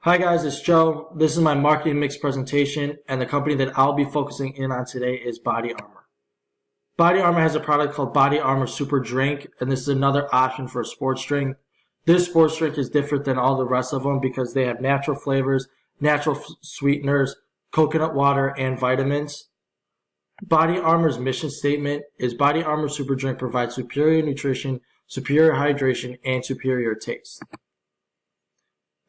Hi guys, it's Joe. This is my marketing mix presentation, and the company that I'll be focusing in on today is Bodyarmor. Bodyarmor has a product called Bodyarmor Super Drink, and this is another option for a sports drink. This sports drink is different than all the rest of them because they have natural flavors, natural sweeteners, coconut water, and vitamins. Bodyarmor's mission statement is Bodyarmor Super Drink provides superior nutrition, superior hydration, and superior taste.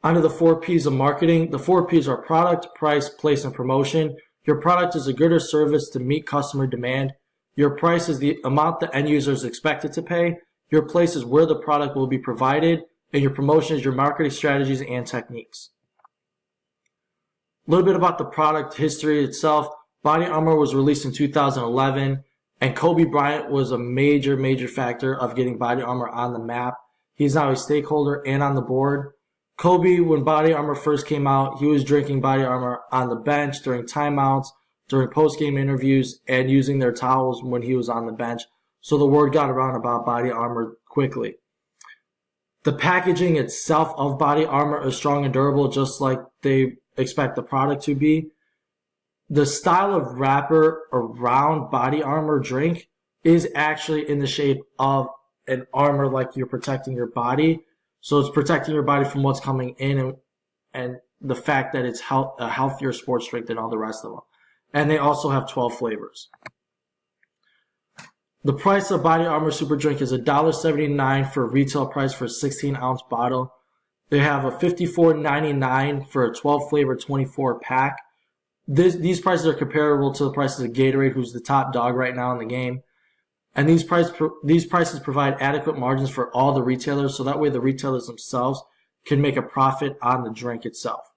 Onto the 4 P's of marketing. The 4 P's are product, price, place, and promotion. Your product is a good or service to meet customer demand. Your price is the amount the end user is expected to pay. Your place is where the product will be provided. And your promotion is your marketing strategies and techniques. A little bit about the product history itself. Bodyarmor was released in 2011, and Kobe Bryant was a major factor of getting Bodyarmor on the map. He's now a stakeholder and on the board. Kobe, when Bodyarmor first came out, he was drinking Bodyarmor on the bench during timeouts, during post-game interviews, and using their towels when he was on the bench. So the word got around about Bodyarmor quickly. The packaging itself of Bodyarmor is strong and durable, just like they expect the product to be. The style of wrapper around Bodyarmor drink is actually in the shape of an armor, like you're protecting your body. So it's protecting your body from what's coming in and the fact that it's a healthier sports drink than all the rest of them. And they also have 12 flavors. The price of Bodyarmor Super Drink is $1.79 for a retail price for a 16-ounce bottle. They have a $54.99 for a 12-flavor 24-pack. These prices are comparable to the prices of Gatorade, who's the top dog right now in the game. And these prices provide adequate margins for all the retailers, so that way the retailers themselves can make a profit on the drink itself.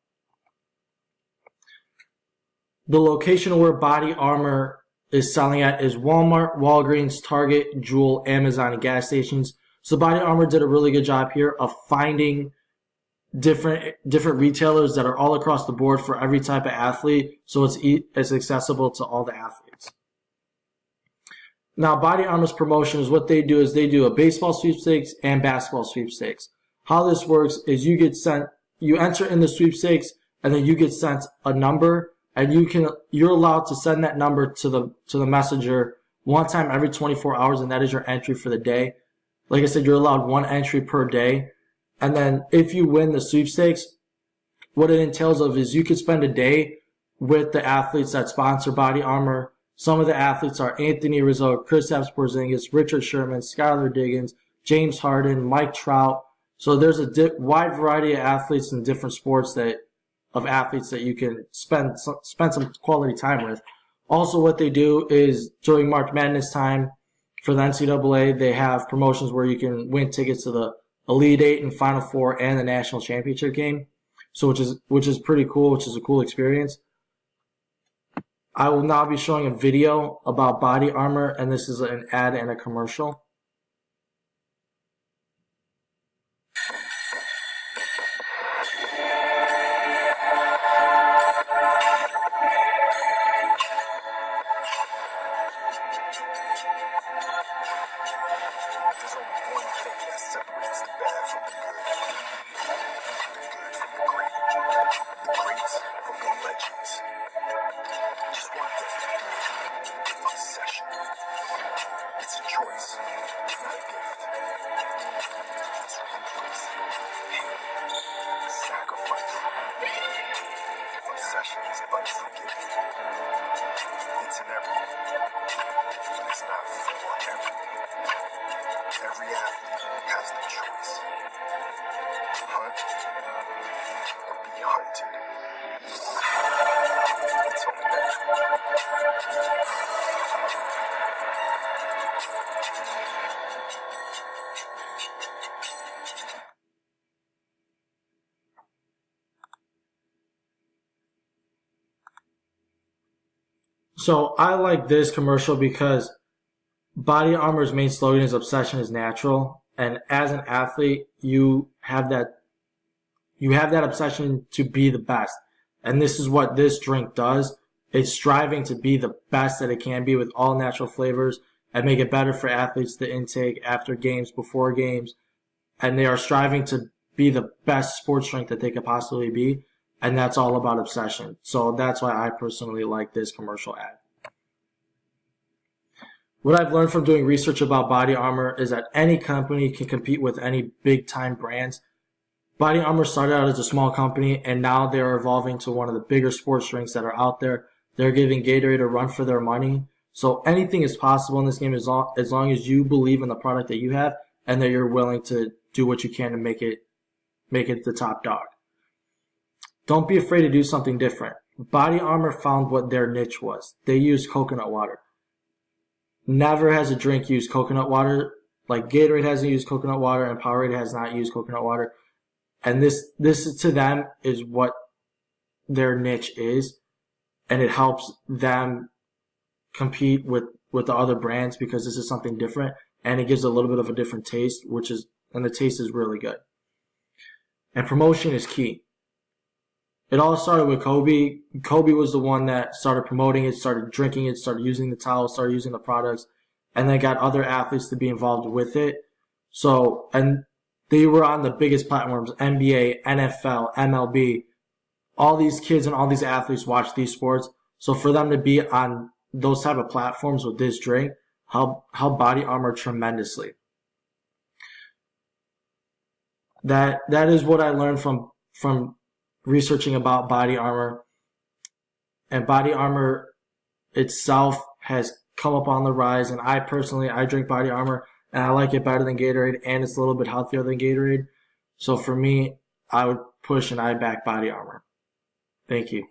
The location where Bodyarmor is selling at is Walmart, Walgreens, Target, Jewel, Amazon, and gas stations. So Bodyarmor did a really good job here of finding different retailers that are all across the board for every type of athlete, so it's accessible to all the athletes. Now, Bodyarmor's promotion is what they do is they do a baseball sweepstakes and basketball sweepstakes. How this works is you enter in the sweepstakes, and then you get sent a number, and you're allowed to send that number to the messenger one time every 24 hours, and that is your entry for the day. Like I said, you're allowed 1 entry per day. And then if you win the sweepstakes, what it entails is you could spend a day with the athletes that sponsor Bodyarmor. Some of the athletes are Anthony Rizzo, Kristaps Porzingis, Richard Sherman, Skylar Diggins, James Harden, Mike Trout. So there's a wide variety of athletes in different sports that you can spend some quality time with. Also, what they do is during March Madness time for the NCAA, they have promotions where you can win tickets to the Elite Eight and Final Four and the National Championship game. So which is pretty cool, which is a cool experience. I will now be showing a video about Bodyarmor, and this is an ad and a commercial. There's only one thing that separates the bad from the good. The good from the great. The greats from the legends. Just one thing. Obsession. It's a choice, not a gift. It's ruthless. Hate. Sacrifice. Obsession is unforgiving. It's in everything. But it's not for everything. Every athlete has the choice. Hunt or be hunted. It's only natural. So I like this commercial because Bodyarmor's main slogan is obsession is natural, and as an athlete, you have that obsession to be the best. And this is what this drink does. It's striving to be the best that it can be with all natural flavors and make it better for athletes to intake after games, before games. And they are striving to be the best sports drink that they could possibly be. And that's all about obsession. So that's why I personally like this commercial ad. What I've learned from doing research about Bodyarmor is that any company can compete with any big time brands. Bodyarmor started out as a small company, and now they're evolving to one of the bigger sports drinks that are out there. They're giving Gatorade a run for their money. So anything is possible in this game as long as you believe in the product that you have and that you're willing to do what you can to make it the top dog. Don't be afraid to do something different. Bodyarmor found what their niche was. They use coconut water. Never has a drink used coconut water. Like Gatorade hasn't used coconut water and Powerade has not used coconut water. And this to them is what their niche is. And it helps them compete with the other brands because this is something different. And it gives a little bit of a different taste, and the taste is really good. And promotion is key. It all started with Kobe. Kobe was the one that started promoting it, started drinking it, started using the towels, started using the products, and then got other athletes to be involved with it. So, and they were on the biggest platforms, NBA, NFL, MLB. All these kids and all these athletes watch these sports. So for them to be on those type of platforms with this drink help Bodyarmor tremendously. That is what I learned from researching about Bodyarmor. And Bodyarmor itself has come up on the rise, and I drink Bodyarmor and I like it better than Gatorade, and it's a little bit healthier than Gatorade. So for me, I would push and I back Bodyarmor. Thank you.